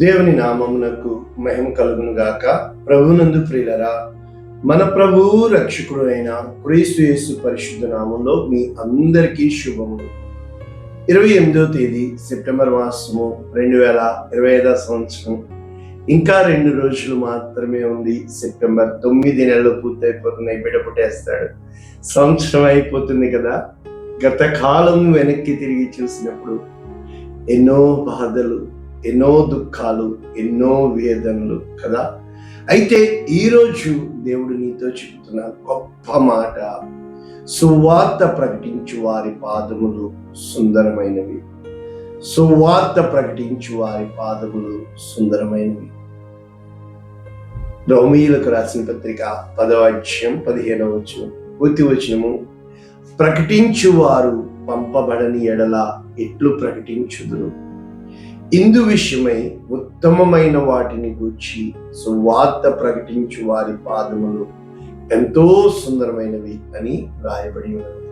దేవుని నామమునకు మహిమ కలుగును గాక. ప్రభునందు ప్రియులరా, మన ప్రభువు రక్షకుడు అయిన క్రీస్తు యేసు పరిశుద్ధ నామంలో మీ అందరికీ శుభములు. 28వ తేదీ సెప్టెంబర్ మాసము 2025 సంవత్సరం. ఇంకా 2 రోజులు మాత్రమే ఉంది. సెప్టెంబర్ 9 నెలలు పూర్తయిపోతున్నాయి. బిడ్డ పుట్టేస్తాడు. సంవత్సరం అయిపోతుంది కదా. గత కాలం వెనక్కి తిరిగి చూసినప్పుడు ఎన్నో బాధలు, ఎన్నో దుఃఖాలు, ఎన్నో వేదనలు కదా. అయితే ఈరోజు దేవుడు నీతో చెబుతున్న గొప్ప మాట, సువార్త ప్రకటించు వారి పాదములు సుందరమైనవి. సువార్త ప్రకటించు వారి పాదములు సుందరమైనవి. రోమీయులకు రాసిన పత్రిక 10వ అధ్యాయం 15వ వచనం, పూర్తి వచనము, ప్రకటించు వారు పంపబడని ఎడల ఎట్లు ప్రకటించుదురు? ఇందు విషయమై ఉత్తమమైన వాటిని గూర్చి సువార్త ప్రకటించు వారి పాదములు ఎంతో సుందరమైనవి అని రాయబడి ఉన్నది.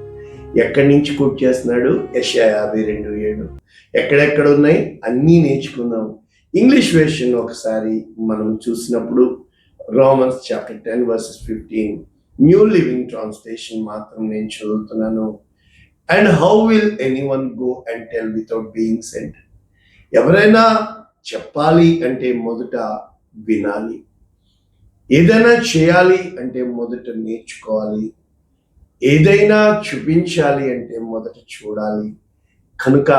ఎక్కడి నుంచి కోట్ చేస్తున్నాడు? యెషయా 52:7. ఎక్కడెక్కడ ఉన్నాయి అన్నీ నేర్చుకుందాం. ఇంగ్లీష్ వెర్షన్ ఒకసారి మనం చూసినప్పుడు Romans chapter 10:15 New Living Translation మాత్రం నేను చదువుతున్నాను. And how will anyone go and tell without being sent? ఎవరైనా చెప్పాలి అంటే మొదట వినాలి. ఏదైనా చేయాలి అంటే మొదట నేర్చుకోవాలి. ఏదైనా చూపించాలి అంటే మొదట చూడాలి. కనుక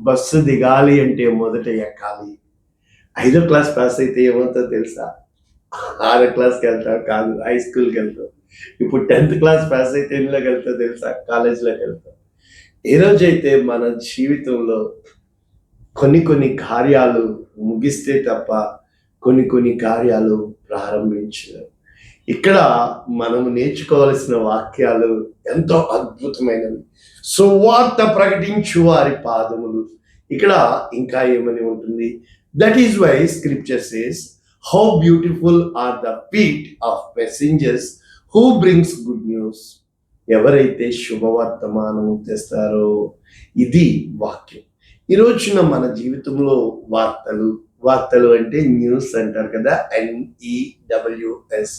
బస్సు దిగాలి అంటే మొదట ఎక్కాలి. 5వ క్లాస్ పాస్ అయితే ఏమవుతుందో తెలుసా? 6వ క్లాస్కి వెళ్తావు కాదు, హై స్కూల్కి వెళ్తావు. ఇప్పుడు 10th క్లాస్ పాస్ అయితే ఎందులోకి వెళ్తావు తెలుసా? కాలేజీలోకి వెళ్తావు. ఏ రోజైతే మన జీవితంలో కొన్ని కార్యాలు ముగిస్తే తప్ప కొన్ని కార్యాలు ప్రారంభించలేవు. ఇక్కడ మనము నేర్చుకోవాల్సిన వాక్యాలు ఎంతో అద్భుతమైనవి. సువార్త ప్రకటించు వారి పాదములు. ఇక్కడ ఇంకా ఏమని ఉంటుంది? That is why scripture says, how beautiful are the feet of messengers who brings good news. ఎవరైతే శుభవర్తమానము తెస్తారో, ఇది వాక్యం. ఈ రోజున మన జీవితంలో వార్తలు అంటే న్యూస్ అంటారు కదా, NEWS,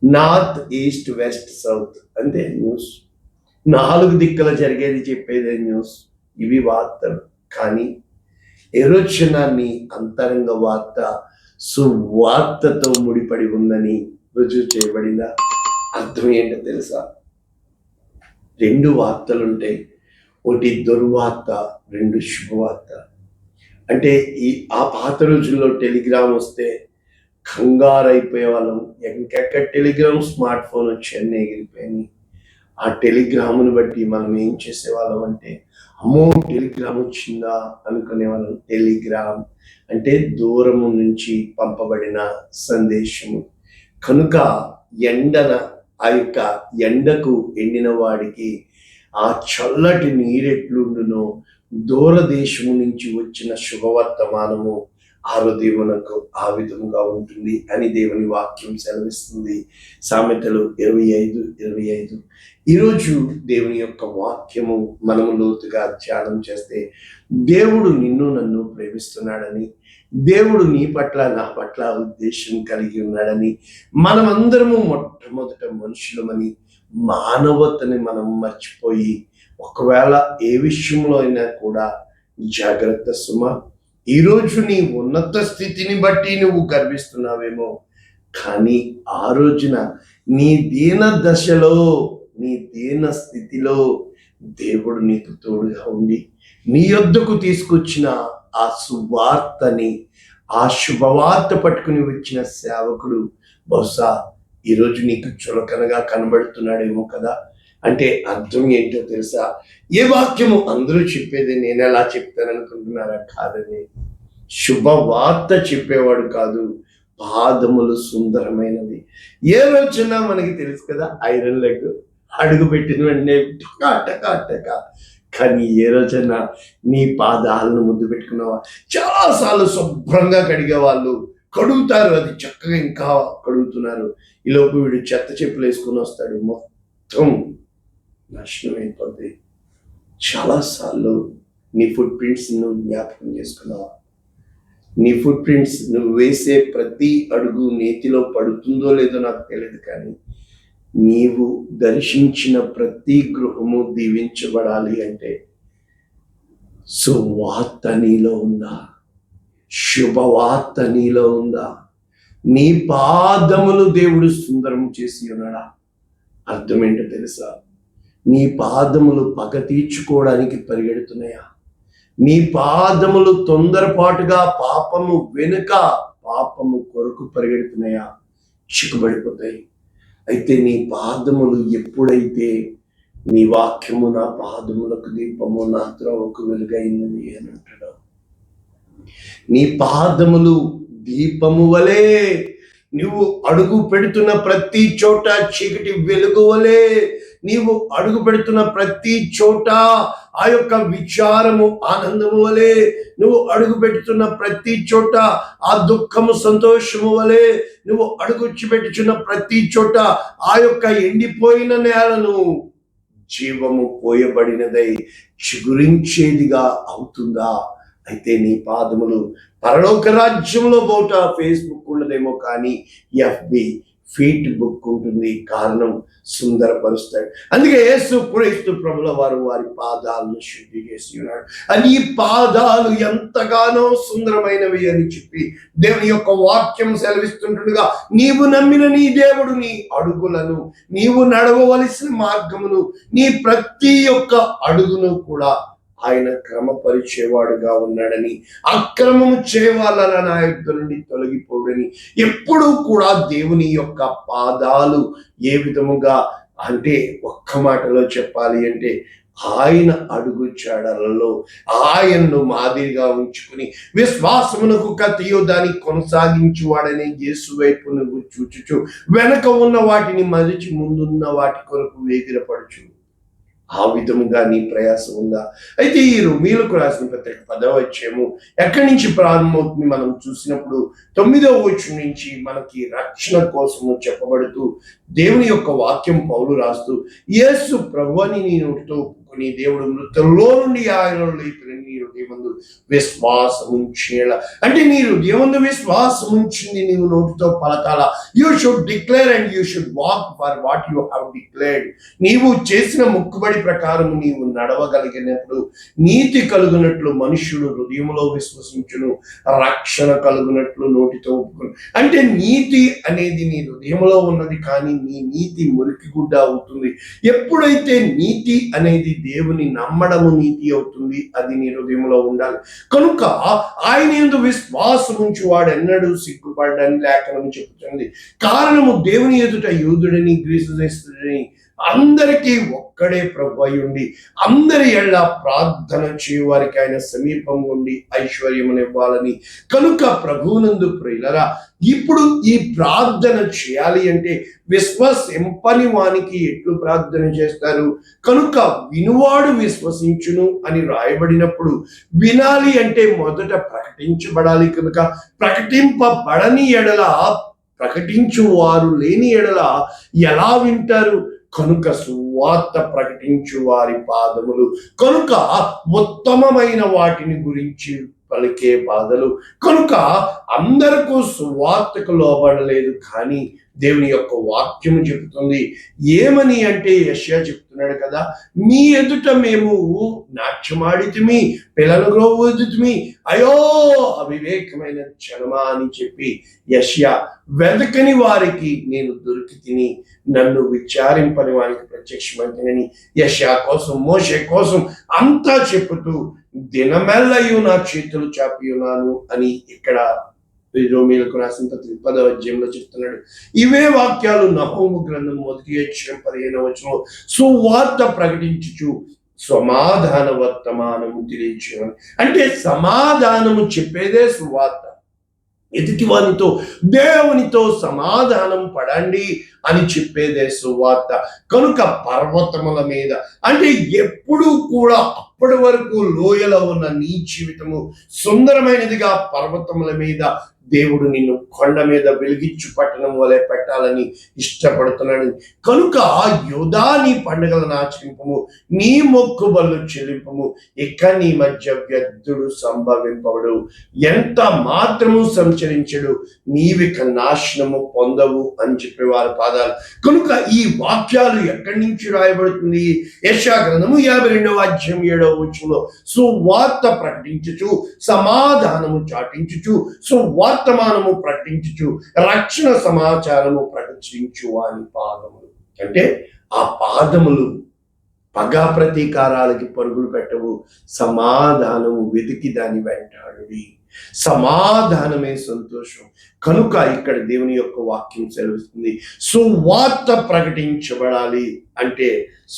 north, east, west, south అంటే న్యూస్. 4 దిక్కుల జరిగేది చెప్పేదే న్యూస్. ఇవి వార్తలు. కానీ ఏ రోజున నీ అంతరంగ వార్త సువార్తతో ముడిపడి ఉందని రుజువు చేయబడిందా? అర్థం ఏంటో తెలుసా? 2 వార్తలుంటాయి. ఒకటి దుర్వార్త, 2 శుభవార్త. అంటే ఆ పాత రోజుల్లో టెలిగ్రామ్ వస్తే కంగారు అయిపోయే వాళ్ళం. ఇంకెక్కడ టెలిగ్రామ్, స్మార్ట్ ఫోన్ వచ్చి అన్నీ ఎగిరిపోయాయి. ఆ టెలిగ్రామ్ను బట్టి మనం ఏం చేసేవాళ్ళం అంటే, అమ్మో టెలిగ్రామ్ వచ్చిందా అనుకునేవాళ్ళం. టెలిగ్రామ్ అంటే దూరము నుంచి పంపబడిన సందేశము. కనుక ఆ యొక్క ఎండకు ఎండిన వాడికి ఆ చల్లటి నీరెట్లుండునో, దూరదేశము నుంచి వచ్చిన శుభవర్తమానము ఆ హృదయమునకు ఆ విధముగా ఉంటుంది అని దేవుని వాక్యం సెలవిస్తుంది. సామెతలు 25:25. ఈరోజు దేవుని యొక్క వాక్యము మనము లోతుగా ధ్యానం చేస్తే, దేవుడు నిన్ను నన్ను ప్రేమిస్తున్నాడని, దేవుడు నీ పట్ల నా పట్ల ఉద్దేశం కలిగి ఉన్నాడని, మనమందరము మొట్టమొదట మనుషులమని, మానవతని మనం మర్చిపోయి ఒకవేళ ఏ విషయంలో అయినా కూడా జాగ్రత్త సుమ. ఈరోజు నీ ఉన్నత స్థితిని బట్టి నువ్వు గర్విస్తున్నావేమో, కానీ ఆ రోజున నీ దీన దశలో, నీ దీన స్థితిలో దేవుడు నీకు తోడుగా ఉండి నీ యొద్దకు తీసుకొచ్చిన ఆ సువార్తని, ఆ శుభవార్త పట్టుకుని వచ్చిన సేవకుడు బహుశా ఈరోజు నీకు చులకనగా కనబడుతున్నాడేమో కదా. అంటే అర్థం ఏంటో తెలుసా? ఏ వాక్యము అందరూ చెప్పేది నేను ఎలా చెప్తాననుకుంటున్నారా? కాదని. శుభవార్త చెప్పేవాడు కాదు, పాదములు సుందరమైనది. ఏ రోజున మనకి తెలుసు కదా, ఐరన్ లెగ్ అడుగు పెట్టిన వెంటనే టకా. కానీ ఏ రోజున నీ పాదాలను ముద్దు పెట్టుకున్నావా? చాలాసార్లు శుభ్రంగా కడిగే వాళ్ళు కడుగుతారు, అది చక్కగా ఇంకా కడుగుతున్నారు. ఈలోపు వీడు చెత్త చెప్పులు వేసుకుని వస్తాడు, మొత్తం నాశనం అయిపోద్ది. చాలాసార్లు నీ ఫుట్ ప్రింట్స్ ను జ్ఞాపకం చేసుకున్నావా? నీ ఫుట్ ప్రింట్స్, నువ్వు వేసే ప్రతి అడుగు నీతిలో పడుతుందో లేదో నాకు తెలియదు, కానీ నీవు దర్శించిన ప్రతి గృహము దీవించబడాలి అంటే సువార్త నీలో ఉందా? శుభవార్త నీలో ఉందా? నీ పాదములు దేవుడు సుందరం చేసి ఉన్నాడా? అర్థం ఏంటో తెలుసా? నీ పాదములు పగ తీర్చుకోవడానికి పరిగెడుతున్నాయా? నీ పాదములు తొందరపాటుగా పాపము వెనుక పాపము కొరకు పరిగెడుతున్నాయా? చిక్కుబడిపోతాయి. అయితే నీ పాదములు ఎప్పుడైతే నీ వాక్యము నా పాదములకు దీపము, నా త్రోవకు వెలుగైనది అని అంటాడు. నీ పాదములు దీపము వలె, నువ్వు అడుగు పెడుతున్న ప్రతి చోట చీకటి వెలుగు వలె, నీవు అడుగు పెడుతున్న ప్రతి చోట ఆ యొక్క విచారము ఆనందము వలె, నువ్వు అడుగు పెడుతున్న ప్రతి చోట ఆ దుఃఖము సంతోషము వలె, నువ్వు అడుగుచ్చి పెట్టుచున్న ప్రతి చోట ఆ యొక్క ఎండిపోయిన నేలను జీవము పోయబడినదై చిగురించేదిగా అవుతుందా? అయితే నీ పాదములు పరలోక రాజ్యంలో బోట ఫేస్బుక్ ఉన్నదేమో, కానీ ఎఫ్బి ఫీట్ బుక్ ఉంటుంది. కారణం సుందరపరుస్తాడు. అందుకే యేసుక్రీస్తు ప్రభుల వారు వారి పాదాలను శుద్ధి చేసి ఉన్నాడు. అని ఈ పాదాలు ఎంతగానో సుందరమైనవి అని చెప్పి దేవుని యొక్క వాక్యం సెలవిస్తుంటుండగా, నీవు నమ్మిన నీ దేవుడు నీ అడుగులను, నీవు నడవవలసిన మార్గమును, నీ ప్రతి ఒక్క అడుగును కూడా ఆయన క్రమపరిచేవాడుగా ఉన్నాడని, అక్రమము చేయవాలన నా యొద్ద నుండి తొలగిపోడని, ఎప్పుడూ కూడా దేవుని యొక్క పాదాలు ఏ విధముగా అంటే, ఒక్క మాటలో చెప్పాలి అంటే, ఆయన అడుగు చాడలలో ఆయన్ను మాదిరిగా ఉంచుకుని విశ్వాసమునకు కతియో దాన్ని కొనసాగించువాడని యేసు వైపు నువ్వు చూచుచు వెనక ఉన్న వాటిని మరిచి ముందున్న వాటి కొరకు వేగిరపడుచు. ఆ విధముగా నీ ప్రయాసం ఉందా? అయితే ఈ రోమీయులకు రాసిన పత్రిక 10వ అధ్యాయము ఎక్కడి నుంచి ప్రారంభమవుతుంది మనం చూసినప్పుడు 9వ వచనం నుంచి మనకి రక్షణ కోసము చెప్పబడుతూ దేవుని యొక్క వాక్యం పౌలు రాస్తూ, యేసు ప్రభువని నీ నోటితో ఒప్పుకొని దేవుడు మృతుల్లో నుండి ఆయనలో లేపిన నీ హృదయమందు విశ్వాసం ఉంచేళ, అంటే నీ హృదయమందు విశ్వాసం ఉంచింది నీవు నోటితో పలకాల. You should declare and you should walk for what you have declared. నీవు చేసిన మొక్కుబడి ప్రకారం నీవు నడవగలిగినప్పుడు నీతి కలుగునట్లు మనుష్యుడు హృదయంలో విశ్వసించును, రక్షణ కలుగునట్లు నోటితో ఒప్పుకును. అంటే నీతి అనేది నీ హృదయంలో ఉన్నది, కానీ నీ నీతి మురికి గుడ్డ అవుతుంది. ఎప్పుడైతే నీతి అనేది దేవుని నమ్మడము నీతి అవుతుంది, అది నీ హృదయంలో ఉండాలి. కనుక ఆయన యందు విశ్వాసం ఉంచి వాడు ఎన్నడూ సిగ్గుపడని లేఖనం చెబుతుంది. కారణము దేవుని ఎదుట యూదుడని గ్రీసు దేశుడని అందరికీ ఒక్కడే ప్రభు అయి ఉండి అందరి ఎళ్ళ ప్రార్థన చేయవారికి ఆయన సమీపం ఉండి ఐశ్వర్యమునివ్వాలని. కనుక ప్రభువునందు ప్రియులరా, ఇప్పుడు ఈ ప్రార్థన చేయాలి అంటే విశ్వసింపని వానికి ఎట్లు ప్రార్థన చేస్తారు? కనుక వినువాడు విశ్వసించును అని రాయబడినప్పుడు వినాలి అంటే మొదట ప్రకటించబడాలి. కనుక ప్రకటింపబడని ఎడల, ప్రకటించు వారు లేని ఎడల ఎలా వింటారు? కనుక సువార్త ప్రకటించు వారి పాదములు, కనుక ఉత్తమమైన వాటిని గురించి పలికే పాదలు. కనుక అందరికీ సువార్తకు లోబడలేదు, కానీ దేవుని యొక్క వాక్యము చెబుతుంది ఏమని అంటే, యెషయా చెప్తున్నాడు కదా, మీ ఎదుట మేము నాట్యమాడితిమి, పిల్లలు గ్రోవుదితిమి, అయ్యో అవివేకమైన జనమా అని చెప్పి యెషయా వెదకని వారికి నేను దొరికి తిని, నన్ను విచారింపని వారికి ప్రత్యక్షమైతనని యెషయా కోసం, మోషే కోసం అంతా చెప్పుతూ దినమెల్లయు నా చేతులు చాపి ఉన్నాను అని ఇక్కడ రోమీయులకు రాసిన పత్రిక 10వ అధ్యాయంలో చెప్తున్నాడు. ఇవే వాక్యాలు నహూము గ్రంథం 1వ అధ్యాయం 15వ వచనంలో సువార్త ప్రకటించుచు సమాధాన వర్తమానము తెలియచేయమని. అంటే సమాధానము చెప్పేదే సువార్త. ఎదుటి వానితో, దేవునితో సమాధానం పడండి అని చెప్పేదే సువార్త. కనుక పర్వతముల మీద, అంటే ఎప్పుడూ కూడా అప్పటి వరకు లోయలో ఉన్న నీ జీవితము సుందరమైనదిగా పర్వతముల మీద దేవుడు నిన్ను కొండ మీద వెలిగించు పట్టణం వలె పెట్టాలని ఇష్టపడుతున్నాడు. కనుక యూదా నీ పండుగలను ఆచరింపము, నీ మొక్కుబళ్ళు చెల్లింపము, ఇక నీ మధ్య వ్యర్థుడు సంభవింపడు, ఎంత మాత్రము సంచరించడు, నీవిక నాశనము పొందవు అని చెప్పే వారి పాదాలు. కనుక ఈ వాక్యాలు ఎక్కడి నుంచి రాయబడుతుంది? యెషయా గ్రంథము 52:7 సువార్త ప్రకటించుచు, సమాధానము చాటించుచు, సువార్తమానము ప్రకటించుచు, రక్షణ సమాచారము ప్రకటించు అని పాదములు. అంటే ఆ పాదములు పగా ప్రతీకారాలకి పరుగులు పెట్టవు, సమాధానము వెతికి దాని వెంటాడుడి. సమాధానమే సంతోషం. కనుక ఇక్కడ దేవుని యొక్క వాక్యం సెలవిస్తుంది, సువార్త ప్రకటించబడాలి అంటే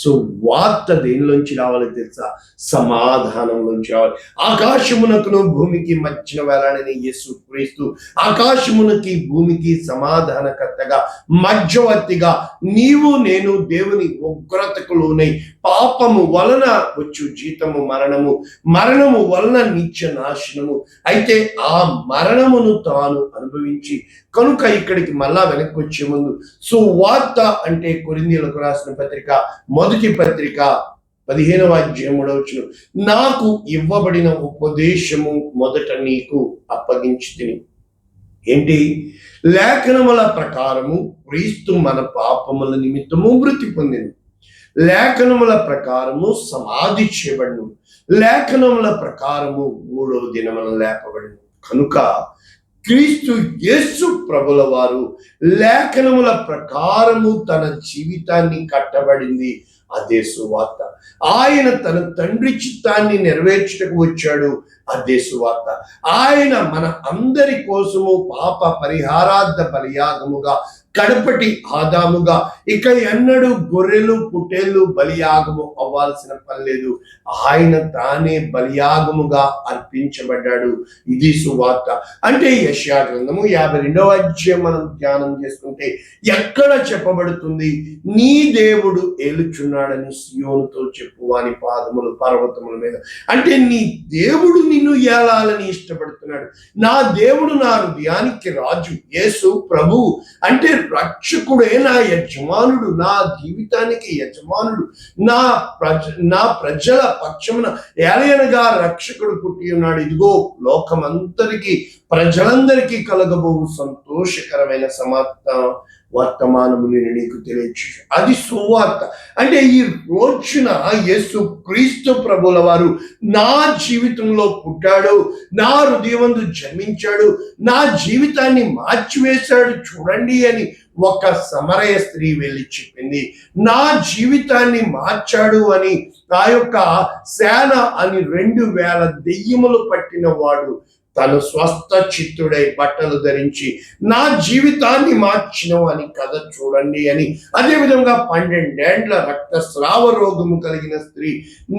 సువార్త దేనిలోంచి రావాలి తెలుసా? సమాధానంలోంచి రావాలి. ఆకాశమునకును భూమికి మధ్యన వేలాడని యేసు క్రీస్తు ఆకాశమునకి భూమికి సమాధానకర్తగా, మధ్యవర్తిగా నీవు నేను దేవుని ఉగ్రతకు లోనై పాపము వలన వచ్చు జీతము మరణము, మరణము వలన నిత్య నాశనము. అయితే ఆ మరణమును తాను అనుభవించి, కనుక ఇక్కడికి మళ్ళా వెనక్కి వచ్చే ముందు సువార్త అంటే కొరింథీయులకు రాసిన పత్రిక 1 పత్రిక 15:3 నాకు ఇవ్వబడిన ఉపదేశము మొదట నీకు అప్పగించితిని. ఏంటి? లేఖనముల ప్రకారము క్రీస్తు మన పాపముల నిమిత్తము మృతి పొందింది, లేఖనముల ప్రకారము సమాధి చేయబడిను, లేఖనముల ప్రకారము 3వ దినమున లేపబడిను. కనుక క్రీస్తు యేసు ప్రభుల వారు లేఖనముల ప్రకారము తన జీవితాన్ని కట్టబడింది. అదే సువార్త. ఆయన తన తండ్రి చిత్తాన్ని నెరవేర్చుటకు వచ్చాడు. అదే సువార్త. ఆయన మన అందరి కోసము పాప పరిహారార్థ బలియాగముగా, కడపటి ఆదాముగా, ఇక ఎన్నడూ గొర్రెలు పుటేళ్ళు బలియాగము అవ్వాల్సిన పని లేదు. ఆయన తానే బలియాగముగా అర్పించబడ్డాడు. ఇది సువార్త. అంటే యెషయా గ్రంథము 52:7 మనం ధ్యానం చేసుకుంటే ఎక్కడ చెప్పబడుతుంది? నీ దేవుడు ఏలుచున్నాడని సియోనుతో చెప్పు అని పాదములు పర్వతముల మీద. అంటే నీ దేవుడు నిన్ను ఏలాలని ఇష్టపడుతున్నాడు. నా దేవుడు నా హృదయానికి రాజు, యేసు ప్రభు అంటే రక్షకుడే, నా యజమానుడు, నా జీవితానికి యజమానుడు, నా ప్రజల పక్షమున ఏలయనగా రక్షకుడు పుట్టి ఉన్నాడు. ఇదిగో లోకమంతరికి, ప్రజలందరికీ కలగబో సంతోషకరమైన వర్తమానము నేను నీకు తెలియచ్చు. అది సువార్త. అంటే ఈ రోజున యేసు క్రీస్తు ప్రభుల వారు నా జీవితంలో పుట్టాడు, నా హృదయమందు జన్మించాడు, నా జీవితాన్ని మార్చివేశాడు చూడండి అని ఒక సమరయ స్త్రీ వెళ్ళి చెప్పింది. నా జీవితాన్ని మార్చాడు అని ఆ యొక్క సేన అని 2000 దెయ్యములు పట్టిన వాడు తను స్వస్థ చిత్తుడై బట్టలు ధరించి నా జీవితాన్ని మార్చినవు అని కథ చూడండి అని. అదేవిధంగా 12 ఏండ్ల రక్తస్రావ రోగము కలిగిన స్త్రీ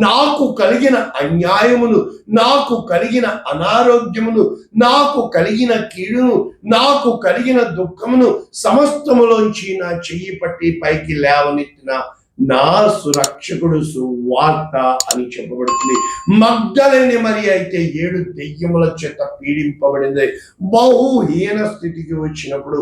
నాకు కలిగిన అన్యాయమును, నాకు కలిగిన అనారోగ్యమును, నాకు కలిగిన కీడును, నాకు కలిగిన దుఃఖమును సమస్తములోంచి నా చెయ్యి పట్టి పైకి లేవనెత్తిన నా సురక్షకుడు సువార్త అని చెప్పబడుతుంది. మగ్దలేని మరి అయితే 7 దెయ్యముల చేత పీడింపబడింది. బహుహీన స్థితికి వచ్చినప్పుడు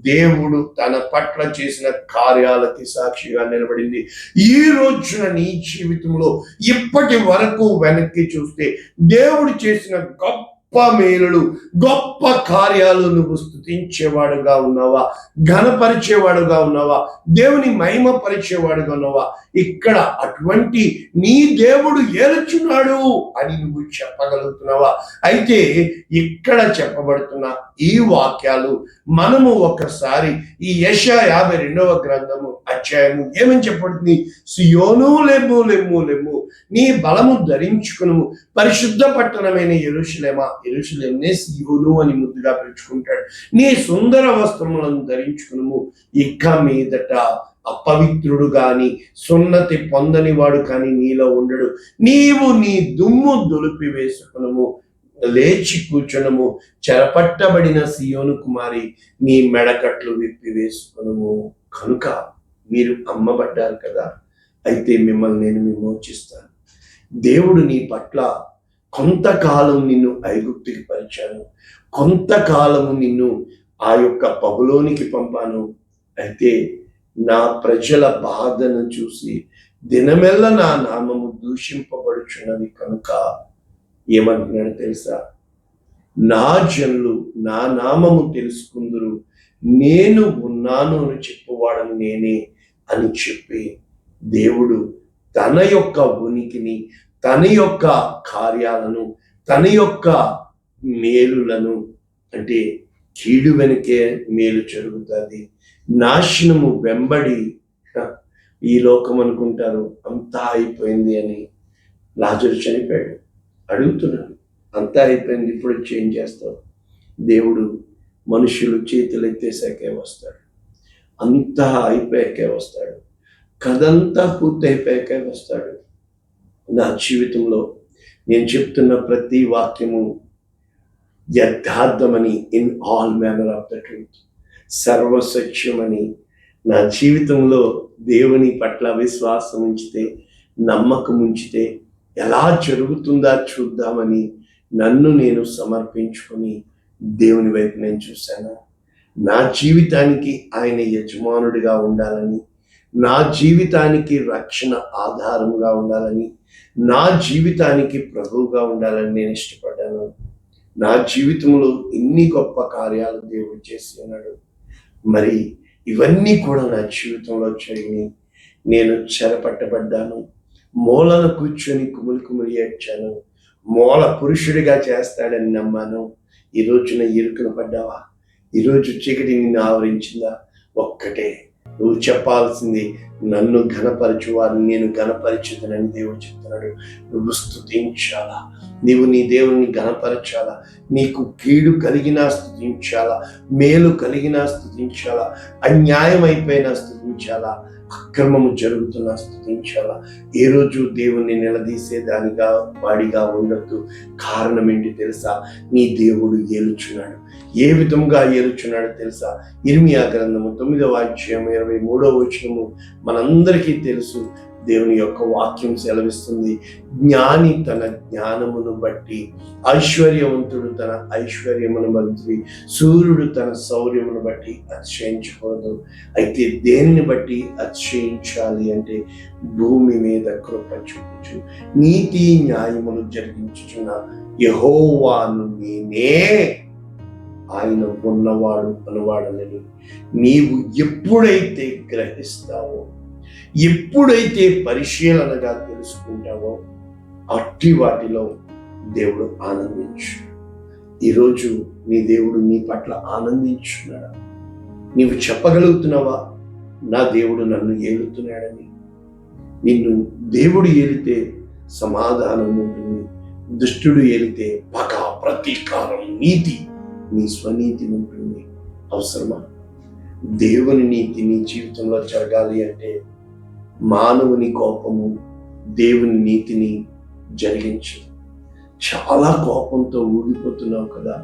దేవుడు తన పట్ల చేసిన కార్యాలకి సాక్షిగా నిలబడింది. ఈ రోజున నీ జీవితంలో ఇప్పటి వరకు వెనక్కి చూస్తే దేవుడు చేసిన గొప్ప మేలులు, గొప్ప కార్యాలు నువ్వు స్తుతించేవాడుగా ఉన్నావా? ఘనపరిచేవాడుగా ఉన్నావా? దేవుని మహిమ పరిచేవాడుగా ఉన్నావా? ఇక్కడ అటువంటి నీ దేవుడు ఏలుచున్నాడు అని నువ్వు చెప్పగలుగుతున్నావా? అయితే ఇక్కడ చెప్పబడుతున్న ఈ వాక్యాలు మనము ఒకసారి ఈ యెషయా 52వ గ్రంథము అధ్యాయము ఏమని చెప్పబడుతుంది? సియోను లెమ్ము లెమ్ము లెమ్ము, నీ బలము ధరించుకును, పరిశుద్ధ పట్టణమైన యెరూషలేమా, యెరూషలేమునే సియోను అని ముద్దుగా పిలుచుకుంటాడు, నీ సుందర వస్త్రములను ధరించుకును, ఇక మీదట అపవిత్రుడు గాని సున్నతి పొందని వాడు కానీ నీలో ఉండడు. నీవు నీ దుమ్ము దులిపి వేసుకునము, లేచి కూర్చునము, చెరపట్టబడిన సియోను కుమారి నీ మెడకట్లు విప్పి వేసుకునము. కనుక మీరు అమ్మబడ్డారు కదా, అయితే మిమ్మల్ని నేను విమోచిస్తాను. దేవుడు నీ పట్ల కొంతకాలం నిన్ను ఐగుప్తుకి పరిచాను, కొంతకాలము నిన్ను ఆ యొక్క పబులోనికి పంపాను. అయితే నా ప్రజల బాధను చూసి దినమెల్ల నా నామము దూషింపబడుచున్నది కనుక ఏమంటున్నాడు తెలుసా? నా జనులు నా నామము తెలుసుకుందురు, నేను ఉన్నాను అని చెప్పువాడని నేనే అని చెప్పి దేవుడు తన యొక్క ఉనికిని, తన యొక్క కార్యాలను, తన యొక్క మేలులను, అంటే కీడు వెనుకే మేలు జరుగుతుంది, నాశనము వెంబడి ఈ లోకం అనుకుంటారు అంతా అయిపోయింది అని. లాజరు చనిపోయాడు, అడుగుతున్నాడు అంతా అయిపోయింది, ఇప్పుడు చేంజ్ చేస్తావు? దేవుడు మనుషులు చేతులు ఎత్తేసాకే వస్తాడు, అంతా అయిపోయాకే వస్తాడు, కథంతా పూర్తయిపోయాకే వస్తాడు. నా జీవితంలో నేను చెప్తున్న ప్రతి వాక్యము యథార్థమని, in all manner of the truth, సర్వసత్యమని. నా జీవితంలో దేవుని పట్ల విశ్వాసం ఉంచితే, నమ్మకం ఉంచితే ఎలా జరుగుతుందా చూద్దామని నన్ను నేను సమర్పించుకొని దేవుని వైపు నేను చూశాను. నా జీవితానికి ఆయన యజమానుడిగా ఉండాలని, నా జీవితానికి రక్షణ ఆధారంగా ఉండాలని, నా జీవితానికి ప్రభువుగా ఉండాలని నేను ఇష్టపడ్డాను. నా జీవితంలో ఇన్ని గొప్ప కార్యాలు దేవుడు చేసి ఉన్నాడు. మరి ఇవన్నీ కూడా నా జీవితంలో జరిగి నేను చెరపట్టబడ్డాను, మూలన కూర్చొని కుమిలి ఏడ్చాను, మూల పురుషుడిగా చేస్తాడని నమ్మాను. ఈ రోజున ఇరుకున పడ్డావా? ఈరోజు చీకటి నిన్ను ఆవరించిందా? ఒక్కటే నువ్వు చెప్పాల్సింది, నన్ను ఘనపరచు వారిని నేను ఘనపరచుదనని దేవుడు చెప్తున్నాడు. నువ్వు స్తుతించాలా, నీవు నీ దేవుని ఘనపరచాలా, నీకు కీడు కలిగినా స్తుతించాలా, మేలు కలిగినా స్తుతించాలా, అన్యాయం అయిపోయినా స్తుతించాలా, అక్రమము జరుగుతున్నా స్తుతించాలా. ఏ రోజు దేవుణ్ణి నిలదీసేదానిగా వాడిగా ఉండొద్దు. కారణం ఏంటి తెలుసా? నీ దేవుడు ఏలుచున్నాడు. ఏ విధంగా ఏలుచున్నాడో తెలుసా? ఇర్మియా గ్రంథము 9వ అధ్యాయం 23వ వచనము మనందరికీ తెలుసు. దేవుని యొక్క వాక్యం సెలవిస్తుంది, జ్ఞాని తన జ్ఞానమును బట్టి, ఐశ్వర్యవంతుడు తన ఐశ్వర్యమును బట్టి, సూర్యుడు తన శౌర్యమును బట్టి అతిశయించకూడదు. అయితే దేనిని బట్టి అతిశయించాలి అంటే, భూమి మీద కృప చూపుచు నీతి న్యాయములు జరిగించుచున్న యెహోవాను నేనే, ఆయన ఉన్నవాడు అనువాడనని నీవు ఎప్పుడైతే గ్రహిస్తావో, ఎప్పుడైతే పరిశీలనగా తెలుసుకుంటావో, అట్టి వాటిలో దేవుడు ఆనందించు. ఈరోజు నీ దేవుడు నీ పట్ల ఆనందించున్నాడా? నీవు చెప్పగలుగుతున్నావా, నా దేవుడు నన్ను ఏలుతున్నాడని? నిన్ను దేవుడు ఏలితే సమాధానం ఉంటుంది, దుష్టుడు ఏలితే పగ, ప్రతీకారం, నీతి, నీ స్వనీతి ఉంటుంది. అవసరమా? దేవుని నీతి నీ జీవితంలో జరగాలి అంటే మానవుని కోపము దేవుని నీతిని జరిగించు. చాలా కోపంతో ఊగిపోతున్నావు కదా,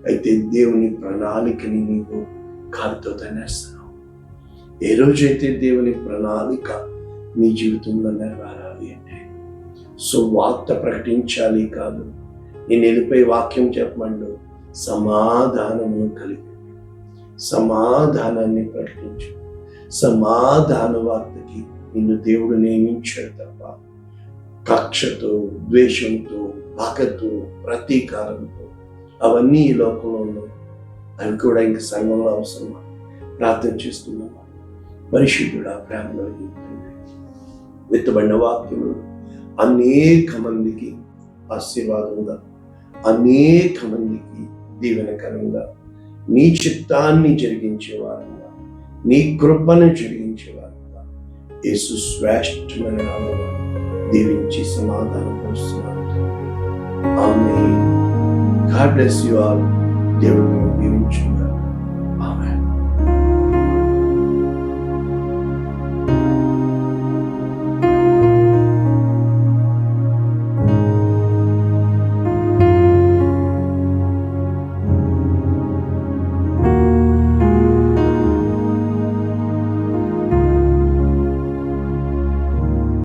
అయితే దేవుని ప్రణాళికని నీవు కాలుతో తనేస్తున్నావు. ఏ రోజైతే దేవుని ప్రణాళిక నీ జీవితంలో నెరవేరాలి అంటే సువార్త ప్రకటించాలి కాదు, నేను వెళ్ళిపోయి వాక్యం చెప్పమండు, సమాధానమును కలిగి సమాధానాన్ని ప్రకటించు. సమాధాన వార్తకి నిన్ను దేవుడు నియమించాడు తప్ప కక్షతో, ద్వేషంతో, పగతో, ప్రతీకారంతో అవన్నీ ఈ లోకంలో ఉన్నాయి. అవి కూడా ఇంక సంఘంలో అవసరమా? ప్రార్థన చేస్తున్నామా? పరిశుద్ధుడా, ప్రేమలో విత్తబడిన వాక్యములు అనేక మందికి ఆశీర్వాదంగా, అనేక మందికి దీవెనకరంగా, నీ చిత్తాన్ని జరిగించేవారంగా, నీ కృపను జరిగించేవారంగా యేసు శ్రేష్టమైన నామమున దీవించి సమాధానపరుస్తున్నాను. ఆమేన్. God bless you all. దేవుడు దీవించుగాక.